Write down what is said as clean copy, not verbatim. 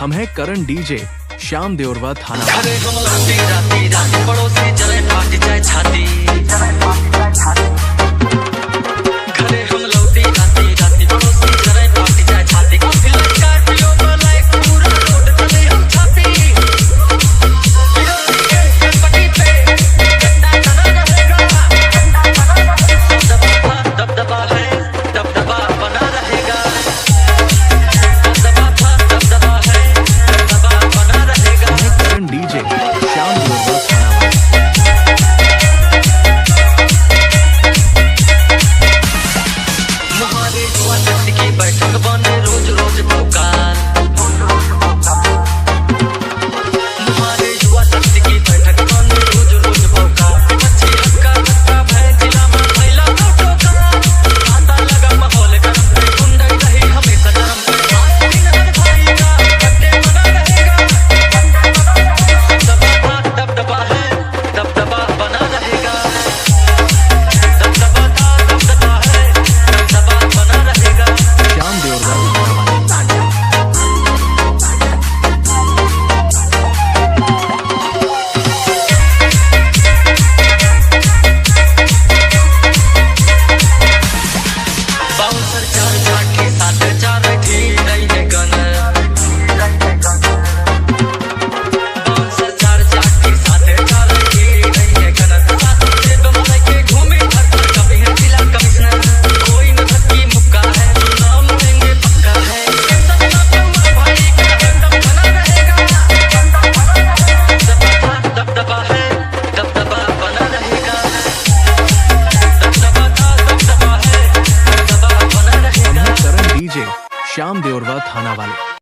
हम हैं करण डीजे, श्याम देओरवा थाना। घरे हम लौटी राती राती पड़ोसी जले फाट जाए छाती। घरे हम लौटी राती राती पड़ोसी जले फाट जाए छाती। स्कॉर्पियो पर लाइक पूरा रोड चले हम छाती। पटी पे गंदा तना रहेगा। दबदबा है दबदबा बना रहेगा। दबदबा था दबदबा है दबदबा बना रहेगा। हम हैं करण डीजे, श्याम देओरवा थाना। मुहारे जुआ शक्ति की बैठक बने रोज रोज पुकार। मुहारे जुआ शक्ति की बैठक बने रोज रोज पुकार। मच्छी हक्का धक्का भय जिला में फैला फोटो का। आता लगा माहौल गरम पे गुंडई रही हमेशा गरम पे। आज दिन हर भाई का बर्थडे मना रहेगा। दबदबा है दबदबा बना रहेगा। दबदबा था दबदबा है दबदबा बना रहेगा। श्याम देओरवा थाना। बाउंसर चार चार के साथ चार थी रही है गन। बाउंसर चार चार के साथ चार थी रही है गन। साथ से तुम लेके घूमी धक्का कभी है जिला कमिश्नर। कोई न धक्की मुक्का है नाम देंगे पक्का है। सपना तुम्हारे भाई का एकदम बना रहेगा। दबदबा है दबदबा बना रहेगा। दबदबा था दबदबा है दबदबा बना हम रहेगा। हैं करण डीजे, श्याम देओरवा थाना वाले।